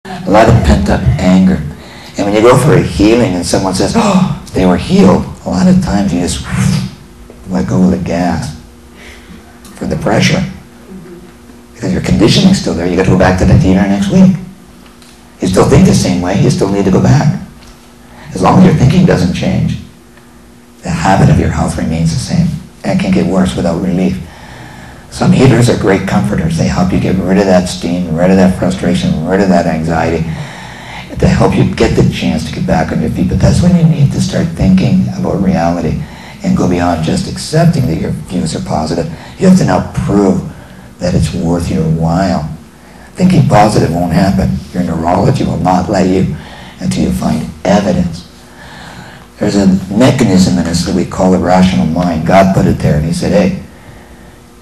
A lot of pent-up anger. And when you go for a healing and someone says, oh, they were healed, a lot of times you just let go of the gas for the pressure. Because your conditioning's still there. You got to go back to the theater next week. You still think the same way. You still need to go back. As long as your thinking doesn't change, the habit of your health remains the same. And it can get worse without relief. Some healers are great comforters. They help you get rid of that steam, rid of that frustration, rid of that anxiety, to help you get the chance to get back on your feet. But that's when you need to start thinking about reality and go beyond just accepting that your views are positive. You have to now prove that it's worth your while. Thinking positive won't happen. Your neurology will not let you until you find evidence. There's a mechanism in us that we call the rational mind. God put it there and he said, hey,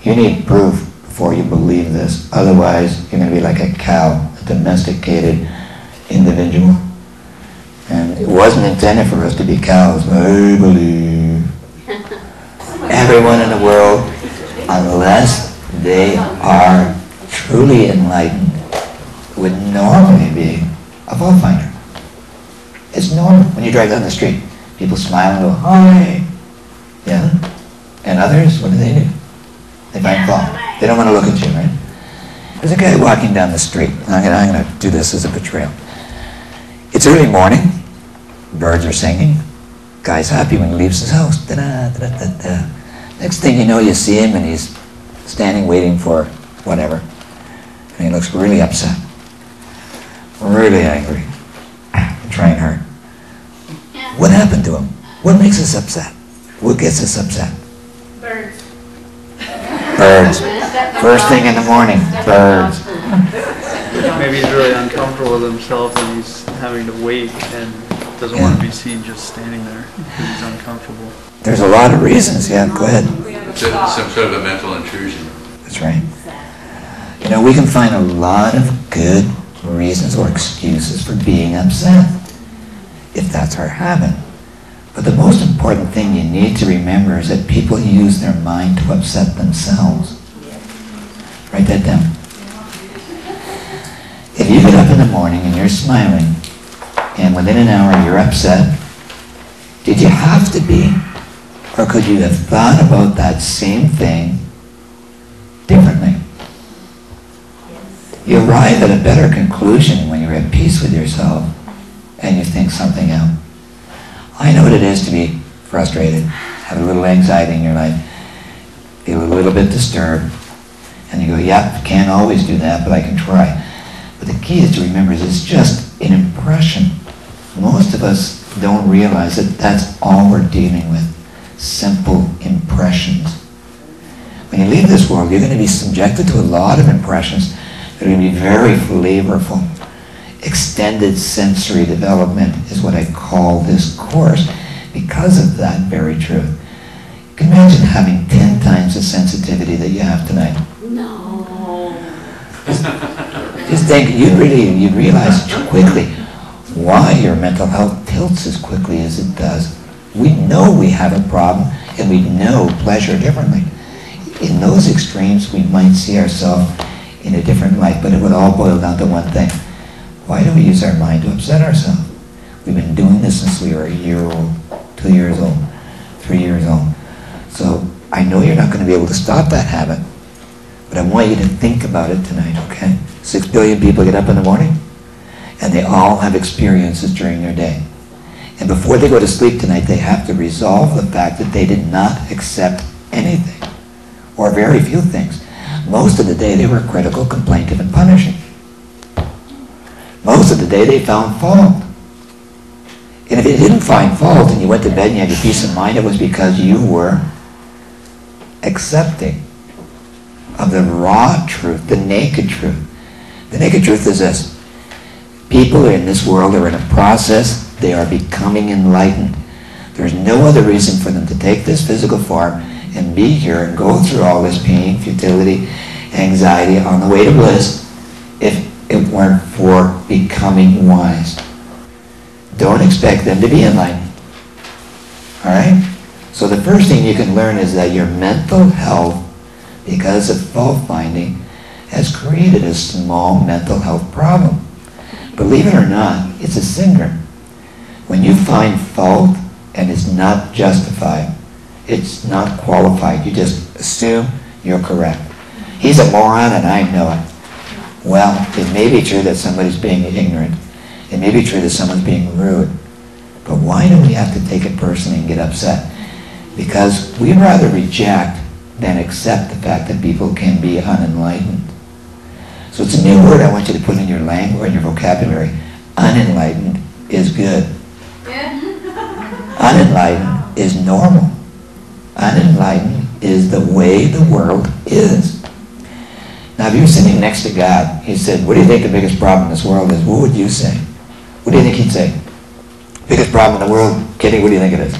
you need proof before you believe this. Otherwise, you're going to be like a cow, a domesticated individual. And it wasn't intended for us to be cows. I believe. Everyone in the world, unless they are truly enlightened, would normally be a fault finder. It's normal. When you drive down the street, people smile and go, hi. Yeah? And others, what do? They find fault. They don't want to look at you, right? There's a guy walking down the street. I'm going to do this as a betrayal. It's early morning. Birds are singing. Guy's happy when he leaves his house. Da-da, da-da-da-da. Next thing you know, you see him and he's standing waiting for whatever. And he looks really upset. Really angry. Trying hard. What happened to him? What makes us upset? What gets us upset? Birds. Birds. First thing in the morning, birds. Maybe he's really uncomfortable with himself and he's having to wait and doesn't want to be seen just standing there because he's uncomfortable. There's a lot of reasons. Yeah, go ahead. It's some sort of a mental intrusion. That's right. You know, we can find a lot of good reasons or excuses for being upset, if that's our habit. But the most important thing you need to remember is that people use their mind to upset themselves. Write that down. If you get up in the morning and you're smiling, and within an hour you're upset, did you have to be? Or could you have thought about that same thing differently? You arrive at a better conclusion when you're at peace with yourself and you think something out. I know what it is to be frustrated, have a little anxiety in your life, feel a little bit disturbed, and you go, yep, can't always do that, but I can try. But the key is to remember is it's just an impression. Most of us don't realize that that's all we're dealing with. Simple impressions. When you leave this world, you're going to be subjected to a lot of impressions that are going to be very flavorful. Extended sensory development is what I call this course because of that very truth. You can imagine having 10 times the sensitivity that you have tonight. No. Just think, you realize quickly why your mental health tilts as quickly as it does. We know we have a problem and we know pleasure differently. In those extremes, we might see ourselves in a different light, but it would all boil down to one thing. Why do we use our mind to upset ourselves? We've been doing this since we were a year old, 2 years old, 3 years old. So I know you're not going to be able to stop that habit, but I want you to think about it tonight, okay? 6 billion people get up in the morning, and they all have experiences during their day. And before they go to sleep tonight, they have to resolve the fact that they did not accept anything, or very few things. Most of the day they were critical, complaintive, and punishing. Most of the day they found fault. And if you didn't find fault and you went to bed and you had your peace of mind, it was because you were accepting of the raw truth, the naked truth. The naked truth is this. People in this world are in a process. They are becoming enlightened. There's no other reason for them to take this physical form and be here and go through all this pain, futility, anxiety on the way to bliss if it weren't for becoming wise. Don't expect them to be enlightened. Alright? So the first thing you can learn is that your mental health, because of fault finding, has created a small mental health problem. believe it or not, it's a syndrome. When you find fault and it's not justified, it's not qualified, you just assume you're correct. He's a moron and I know it. Well, it may be true that somebody's being ignorant. It may be true that someone's being rude. But why do we have to take it personally and get upset? Because we'd rather reject than accept the fact that people can be unenlightened. So it's a new word I want you to put in your language, in your vocabulary. Unenlightened is good. Unenlightened is normal. Unenlightened is the way the world is. Now if you were sitting next to God, he said, what do you think the biggest problem in this world is? What would you say? What do you think he'd say? Biggest problem in the world, Kitty, what do you think it is?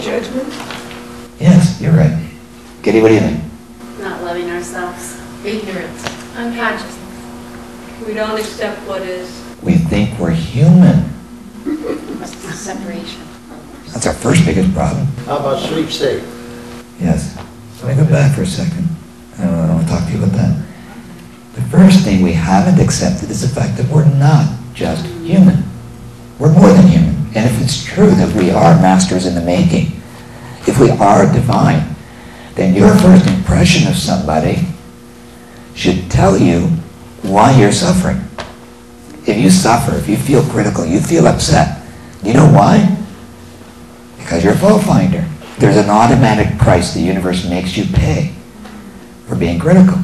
Judgment? Yes, you're right. Kitty, what do you think? Not loving ourselves. Ignorance. Unconsciousness. We don't accept what is. We think we're human. Separation. That's our first biggest problem. How about sleep safe? Yes. Let me go back for a second. I want to talk to you about that. The first thing we haven't accepted is the fact that we're not just human. We're more than human. And if it's true that we are masters in the making, if we are divine, then your first impression of somebody should tell you why you're suffering. If you suffer, if you feel critical, you feel upset, you know why? Because you're a fault finder. There's an automatic price the universe makes you pay for being critical.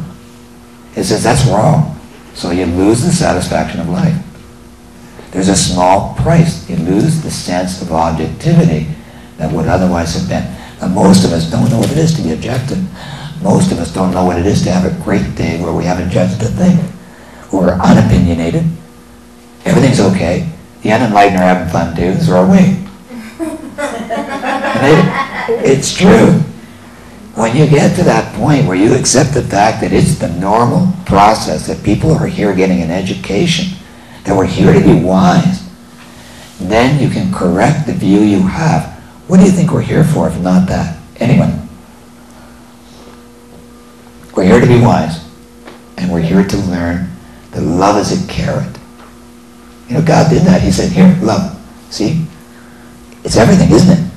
It says that's wrong. So you lose the satisfaction of life. There's a small price. You lose the sense of objectivity that would otherwise have been. And most of us don't know what it is to be objective. Most of us don't know what it is to have a great day where we haven't judged a thing. We're unopinionated. Everything's okay. The unenlightened are having fun too. Throw away. It's true. When you get to that point where you accept the fact that it's the normal process, that people are here getting an education, that we're here to be wise, then you can correct the view you have. What do you think we're here for if not that? Anyone? We're here to be wise. And we're here to learn that love is a carrot. You know, God did that. He said, here, love. See? It's everything, isn't it?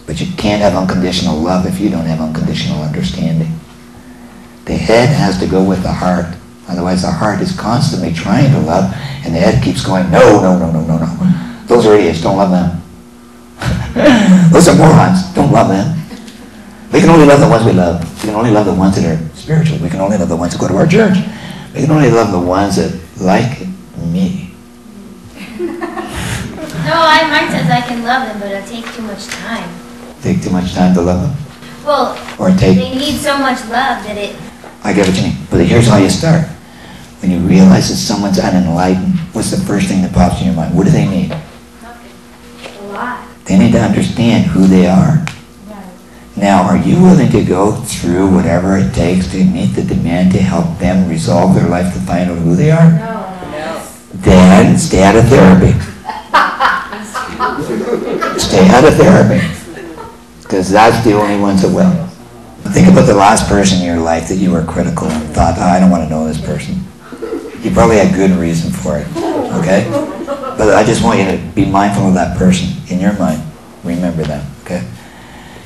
But you can't have unconditional love if you don't have unconditional understanding. The head has to go with the heart. Otherwise, the heart is constantly trying to love, and the head keeps going, no, no, no, no, no, no. Those are idiots. Don't love them. Those are morons. Don't love them. We can only love the ones we love. We can only love the ones that are spiritual. We can only love the ones that go to our church. We can only love the ones that like me. No, Mark says I can love them, but it'll take too much time. Take too much time to love them? Well, Or take... they need so much love that it... I get what you mean. But here's how you start. When you realize that someone's unenlightened, what's the first thing that pops in your mind? What do they need? A lot. They need to understand who they are. Right. Now, are you willing to go through whatever it takes to meet the demand to help them resolve their life to find out who they are? No. Then stay out of therapy. Stay out of therapy. Because that's the only ones that will. Think about the last person in your life that you were critical and thought, oh, I don't want to know this person. You probably had good reason for it, okay? But I just want you to be mindful of that person in your mind. Remember them, okay?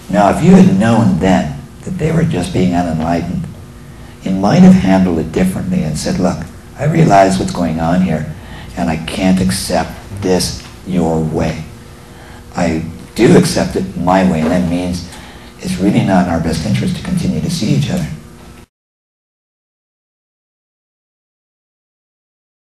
Now, if you had known then that they were just being unenlightened, you might have handled it differently and said, look, I realize what's going on here, and I can't accept this your way. I do accept it my way, and that means it's really not in our best interest to continue to see each other.